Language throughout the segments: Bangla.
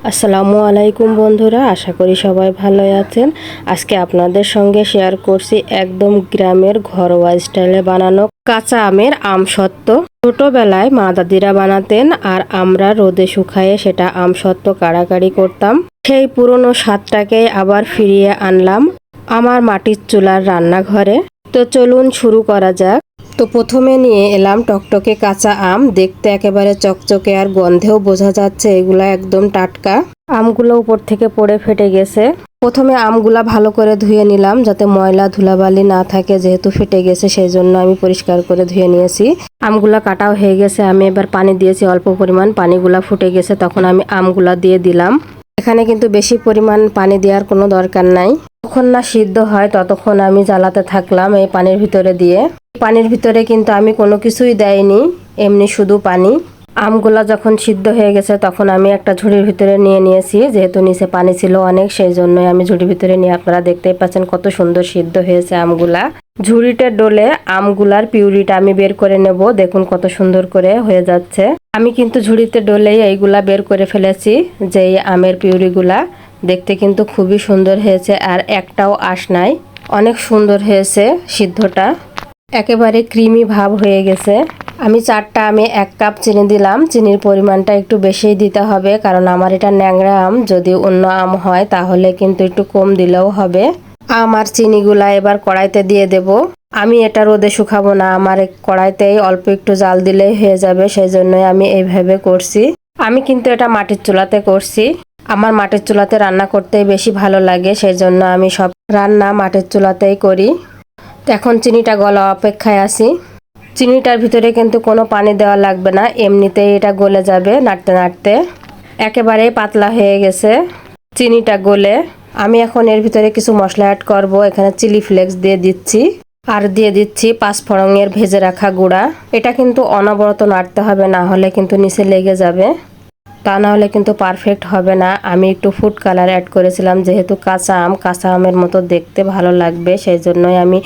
আসসালামু আলাইকুম বন্ধুরা, আশা করি সবাই ভালো আছেন। আজকে আপনাদের সঙ্গে শেয়ার করছি একদম গ্রামের ঘরোয়া স্টাইলে বানানো কাঁচা আমের আমসত্ত্ব। ছোটবেলায় মা দাদিরা বানাতেন আর আমরা রোদে শুকায়ে সেটা আমসত্ত্ব কাড়াকাড়ি করতাম। সেই পুরনো স্বাদটাকে আবার ফিরিয়ে আনলাম আমার মাটির চুলার রান্নাঘরে। তো চলুন শুরু করা যাক। তো প্রথমে নিয়ে এলাম টকটকে কাঁচা আম, দেখতে একেবারে চকচকে আর গন্ধেও বোঝা যাচ্ছে এগুলা একদম টাটকা। আমগুলো উপর থেকে পড়ে ফেটে গেছে। প্রথমে আমগুলা ভালো করে ধুয়ে নিলাম যাতে ময়লা ধুলাবালি না থাকে, যেহেতু ফেটে গেছে সেই জন্য আমি পরিষ্কার করে ধুয়ে নিয়েছি। আমগুলা কাটাও হয়ে গেছে, আমি এবার পানি দিয়েছি অল্প পরিমাণ, পানিগুলা ফুটে গেছে তখন আমি আমগুলা দিয়ে দিলাম। এখানে কিন্তু বেশি পরিমাণ পানি দেওয়ার কোনো দরকার নাই। যতক্ষণ না সিদ্ধ হয় ততক্ষণ আমি জ্বালাতে থাকলাম এই পানির ভিতরে দিয়ে। পানির ভিতরে কিন্তু আমি কোনো কিছুই দেইনি, এমনি শুধু পানি। আমগুলা যখন সিদ্ধ হয়ে গেছে তখন আমি একটা ঝুড়ির ভিতরে নিয়ে নিয়েছি, যেহেতু নিচে পানি ছিল অনেক সেই জন্যই আমি ঝুড়ির ভিতরে নিয়ে, আপনারা দেখতেই পাচ্ছেন কত সুন্দর সিদ্ধ হয়েছে আমগুলা। ঝুড়িতে ডলে আমগুলার পিউরিটা আমি বের করে নেব, দেখুন কত সুন্দর করে হয়ে যাচ্ছে। আমি কিন্তু ঝুড়িতে ডলেই এইগুলা বের করে ফেলেছি, যেই আমের পিউরিগুলা। দেখতে কিন্তু খুবই সুন্দর হয়েছে আর একটাও আঁশ নাই, অনেক সুন্দর হয়েছে সিদ্ধটা, একেবারে ক্রিমি ভাব হয়ে গেছে। আমি 4টা আমে 1 কাপ চিনি দিলাম। চিনির পরিমাণটা একটু বেশিই দিতে হবে, কারণ আমার এটা ন্যাংরা আম, যদি অন্য আম হয় তাহলে কিন্তু একটু কম দিলেও হবে। আম আর চিনিগুলা এবার কড়াইতে দিয়ে দেব। আমি এটা রোদে শুকাবো না, আমার কড়াইতেই অল্প একটু জাল দিলেই হয়ে যাবে, সেই জন্যই আমি এইভাবে করছি। আমি কিন্তু এটা মাটির চুলাতে করছি, আমার মাটির চুলাতে রান্না করতেই বেশি ভালো লাগে, সেই জন্য আমি সব রান্না মাটির চুলাতেই করি। এখন চিনিটা গলা অপেক্ষায় আছি। চিনিটার ভিতরে কিন্তু কোনো পানি দেওয়া লাগবে না, এমনিতেই এটা গলে যাবে নাড়তে নাড়তে। একেবারেই পাতলা হয়ে গেছে চিনিটা গলে। আমি এখন এর ভিতরে কিছু মশলা অ্যাড করব। এখানে চিলি ফ্লেক্স দিয়ে দিচ্ছি আর দিয়ে দিচ্ছি 5 ফোড়নের ভেজে রাখা গুঁড়া। এটা কিন্তু অনবরত নাড়তে হবে, না হলে কিন্তু নিচে লেগে যাবে, তা না হলে কিন্তু পারফেক্ট হবে না। আমি একটু ফুড কালার অ্যাড করেছিলাম, যেহেতু কাঁচা আমের মতো দেখতে ভালো লাগবে সেই জন্যই আমি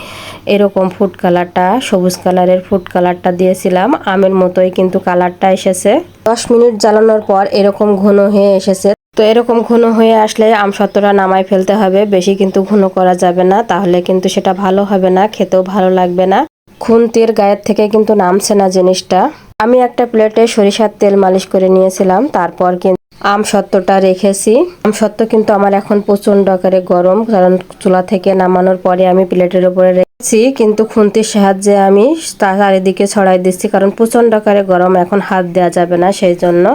এরকম ফুড কালারটা, সবুজ কালারের ফুড কালারটা দিয়েছিলাম। আমের মতোই কিন্তু কালারটা এসেছে। 10 মিনিট জ্বালানোর পর এরকম ঘন হয়ে এসেছে। তো এরকম ঘন হয়ে আসলে আমসত্ত্বটা নামাই ফেলতে হবে, বেশি কিন্তু ঘন করা যাবে না, তাহলে কিন্তু সেটা ভালো হবে না, খেতেও ভালো লাগবে না। খুন্তির গায়ের থেকে কিন্তু নামছে না জিনিসটা। আমি একটা প্লেটে সরিষার তেল মালিশ করে নিয়েছিলাম, তারপর কিন্তু আমসত্ত্বটা রেখেছি। আমসত্ত্ব কিন্তু আমার এখন প্রচন্ড আকারে গরম, কারণ চুলা থেকে নামানোর পরে আমি প্লেটের উপরে রেখেছি, কিন্তু খুন্তির সাহায্যে আমি চারিদিকে ছড়াই দিচ্ছি, কারণ প্রচন্ড আকারে গরম, এখন হাত দেওয়া যাবে না সেই জন্য।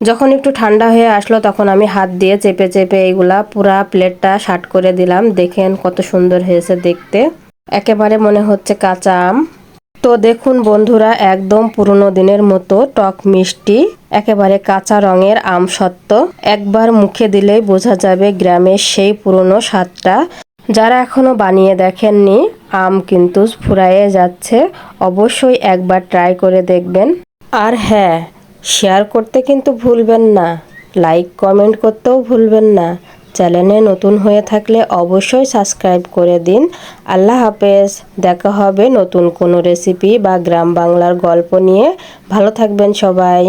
যখন একটু ঠান্ডা হয়ে আসলো তখন আমি হাত দিয়ে চেপে চেপে এইগুলা পুরা প্লেটটা শার্ট করে দিলাম। দেখেন কত সুন্দর হয়েছে দেখতে, একেবারে মনে হচ্ছে কাঁচা আম। তো দেখুন বন্ধুরা, একদম পুরনো দিনের মতো টক মিষ্টি, একেবারে কাঁচা রঙের আমসত্ত্ব। একবার মুখে দিলেই বোঝা যাবে গ্রামের সেই পুরনো স্বাদটা। যারা এখনো বানিয়ে দেখেননি, আম কিন্তু ফুরায়ে যাচ্ছে, অবশ্যই একবার ট্রাই করে দেখবেন। আর হ্যাঁ, শেয়ার করতে কিন্তু ভুলবেন না, লাইক কমেন্ট করতেও ভুলবেন না। চ্যানেলে নতুন হয়ে থাকলে অবশ্যই সাবস্ক্রাইব করে দিন। আল্লাহ হাফেজ, দেখা হবে নতুন কোনো রেসিপি বা গ্রাম বাংলার গল্প নিয়ে। ভালো থাকবেন সবাই।